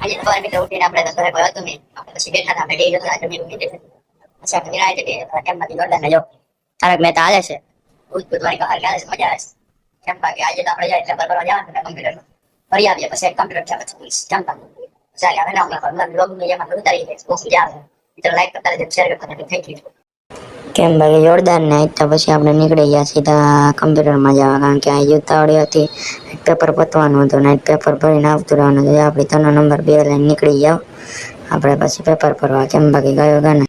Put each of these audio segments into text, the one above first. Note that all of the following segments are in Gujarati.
આજે સવારે મિત્રો ઉઠીને આપણે તો ઘરે કોઈ હતું નહીં, આપણે પછી બેઠા હતા, આપણે ડેલી જતા જમીન ઉઠી બેઠા. પછી આપણે નિરાય કે કેમ્પમાંથી જોરદાર જો તારક મહેતા હાલે છે, ભૂત વાળી કહાર હાલે છે, મજા આવે છે. કેમ્પા કે આજે તો આપણે જાય એટલે કરવા જવાનું કમ્પ્યુટરમાં ફરી આવીએ, પછી એક કમ્પ્યુટર છે પછી કેમ્પા ચાલે આવે ના આપણે બ્લોગ ની એમાં ઉતારી દે બહુ મજા આવે. મિત્રો લાઈક કરતા રહેજો, શેર કરતા રહેજો, થેન્ક યુ. કેમ બાકી જોરદાર ને તો પછી આપણે નીકળી ગયા સીધા કમ્પ્યુટરમાં જવા, કારણ કે આ યુતાવડી હતી, પેપર પતવાનું હતું ને પેપર ભરીને આવતું રહેવાનું હતું. આપણી 3 નંબર 2 લઈને નીકળી જાવ આપણે પછી પેપર ભરવા. કેમ બાકી ગયો ગાને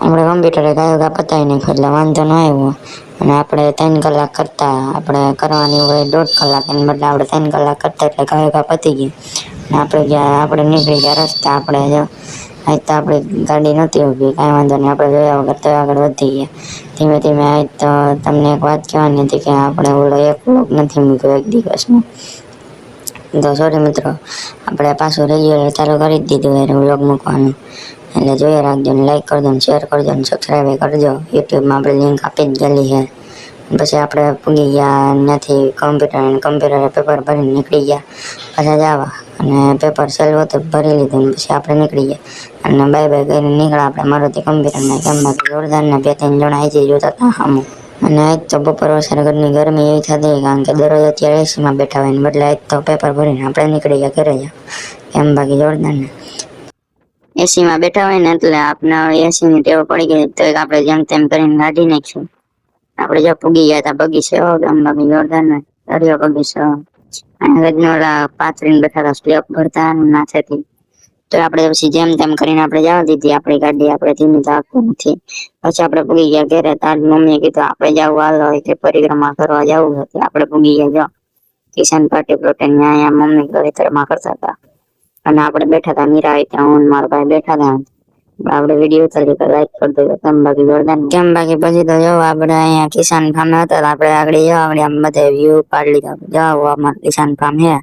આપણે કમ્પ્યુટરે ગયો પતાવી નાખ્યું એટલે વાંધો ન આવ્યો. અને આપણે 3 કલાક કરતા આપણે કરવાની હોય 1.5 કલાક, એને બદલે આપણે 3 કલાક કરતા એટલે ગયો પતી ગયું. આપણે નીકળી ગયા રસ્તા. આપણે જો આજ તો આપણી ગાડી નહોતી ઊભી, કાંઈ વાંધો નહીં, આપણે જોયા વગર તો આગળ વધી ગયા ધીમે ધીમે. આજ તો તમને એક વાત કહેવાની હતી કે આપણે ઓલો એક વ્લોગ નથી મૂક્યો એક દિવસનો, તો સોરી મિત્રો, આપણે પાછું રેગ્યુલર ચાલુ કરી જ દીધું એ વ્લોગ મૂકવાનું. એટલે જોઈ રાખજો ને લાઈક કરજો ને શેર કરજો ને સબસ્ક્રાઈબ કરજો. યુટ્યુબમાં આપણે લિંક આપી જ ગયેલી છે. પછી આપણે પૂગી ગયા ત્યાંથી કમ્પ્યુટરે પેપર ભરીને નીકળી ગયા પાછા જવા, અને પેપર સેલ હતું ભરી લીધું ને પછી આપણે નીકળી ગયા અને બાય બાય કરીને નીકળ્યા આપણે મારુતિ કમ્પ્યુટરના. કેમ બાકી જોરદારના 2-3 જણા આવી જોતા હતા સામું. અને આજ તો બપોર વસાર ઘરની ગરમી એવી થતી, કારણ કે દરરોજ અત્યારે એસીમાં બેઠા હોય ને બદલે આજ તો પેપર ભરીને આપણે નીકળી ગયા ઘરે જા. કેમ બાકી જોરદારના એસીમાં બેઠા હોય ને એટલે આપણે એસીની ટેવ પડી ગઈ, તો આપણે જેમ તેમ કરીને કાઢી નાખશું. આપણે જો પૂગી ગયા હતા બગીચે, ગામ બાકી જોરદારના દરિયો બગીચો, અને ગજનોરા પાથરીને બેઠા હતા સ્લેબ ભરતા નાથેથી. તો આપણે પછી જેમ તેમ કરીને આપણે જવા દીધી આપણી ગાડી, આપણે ધીમી તો આપતું નથી. પછી આપણે પૂગી ગયા ઘરે. તાર મમ્મીએ કીધું આપણે જવું હાલો કે પરિક્રમા કરવા જવું હતું. આપણે પૂગી ગયા જો કિસાન પાર્ટી પ્લોટની અહીંયા મમ્મી પરિક્રમા કરતા હતા અને આપણે બેઠા હતા મીરા ત્યાં, હું મારા ભાઈ બેઠા હતા. આપણે વિડીયો ઉતારી તો લાઈક કરી દેજો. કેમ બાકી જોરદાર. કેમ બાકી પછી તો જો આપણે અહીંયા કિસાન ફાર્મ હતા, આપણે આગળ જો આપણે આમ બધે વ્યૂ પાડી લીધા. જાઓ અમારું કિસાન ફાર્મ છે.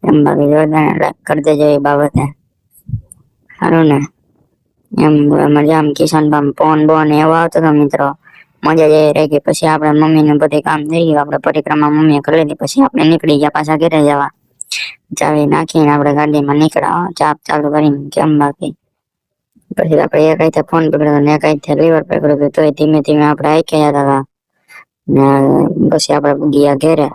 કેમ બાકી જોરદાર લાઈક કરી દેજો એ બાબતે, સારું ને. એમ મજા આમ કિસાન ફાર્મ બોન એવો આવતો હતો મિત્રો, મજા જઈ રહી ગઈ. પછી આપણે મમ્મીને બધે કામ થઈ ગયું, આપણે પરિક્રમા મમ્મીએ કરી લીધી. પછી આપણે નીકળી ગયા પાછા ઘરે જવા. ચાવી નાખીને આપણે ગાડીમાં નીકળ્યા ચાપ ચાલુ કરીને. કેમ બાકી પછી આપણે એક હાથે ફોન પકડ્યો ને એક હાથે લીવર પકડ્યું, તો ધીમે ધીમે આપણે આઈકે જતા હતા ને પછી આપણે ગયા ઘરે.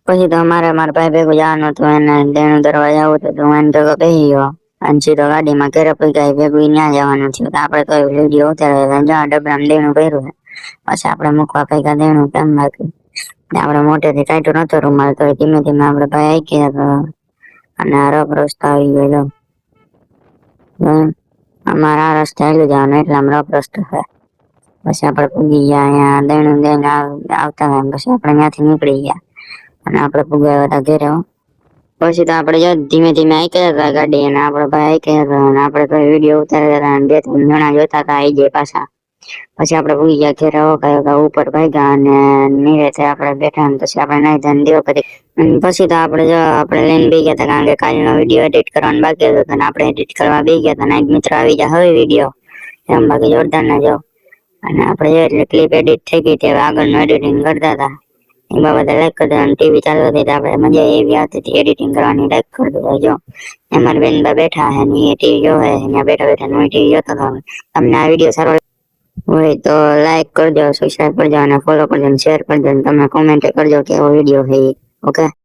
પછી તો મારા ભાઈ ભેગું જવાનું હતું, એને દેણું દરવા જવું હતું, તો હું એને ભેગો બેસી ગયો અને સીધો ગાડીમાં ઘરે પહોંચ્યા. ભેગું ત્યાં જવાનું થયું તો આપણે તો વિડીયો ઉતાર્યો, જ્યાં ડબરામાં દેણું ભર્યું છે. પછી આપણે મૂકવા ભેગા દેણું. કેમ બાકી આપણે મોટેથી ટાઈટું નતો રૂમાલ, તો ધીમે ધીમે આપણે ભાઈ આઈકે જતો અને આ રસ્તો આવી ગયો. અમારે આ રસ્તે આવી જવાનું એટલે આમ રફ રસ્તો છે. પછી આપણે પૂગી ગયા અહીંયા દેણું દઈને આવતા હતા. પછી આપણે ત્યાંથી નીકળી ગયા અને આપણે પૂગ્યા હતા ઘરે. પછી તો આપણે ધીમે ધીમે આઈકે હતા ગાડી, અને આપણે ભાઈ આઈકે હતા અને આપણે તો વિડીયો ઉતારતા હતા અને 2-3 જણા જોતા હતા આઈ જાય પાછા. પછી આપણે પૂગી ગયા ઘરે, કયો ઉપર ભાગ્યા અને નીરેથી આપણે બેઠા ને પછી આપણે નાઈ ધોઈને દેવો કરી. પછી તો આપણે લઈને બેસી ગયા હતા, કારણ કે કાલનો વિડીયો એડિટ કરવાનો બાકી હતો અને આપણે એડિટ કરવા બેસી ગયા હતા. નાઈટ મિત્ર આવી ગયા હવે વિડીયો. એમ બાકી જોરદાર ના જો, અને આપણે એટલે ક્લિપ એડિટ થઈ ગઈ હતી, હવે આગળનું એડિટિંગ કરતા હતા. એ બાબતે લાઈક કરી દેવાનું. ટીવી ચાલુ હતી આપણે મજા એવી આવતી હતી એડિટિંગ કરવાની, લાઈક કરી દેવા. જો અમારા બેન બેઠા છે ને એ ટીવી જોવે, અહીંયા બેઠા બેઠા હું ટીવી જોતો હતો. તમને આ વિડીયો સારો હોય તો લાઈક કરજો, સબસ્ક્રાઈબ કરજો અને ફોલો કરજો અને શેર કરજો, અને તમે કોમેન્ટ કરજો કે એવો વિડીયો છે. ઓકે.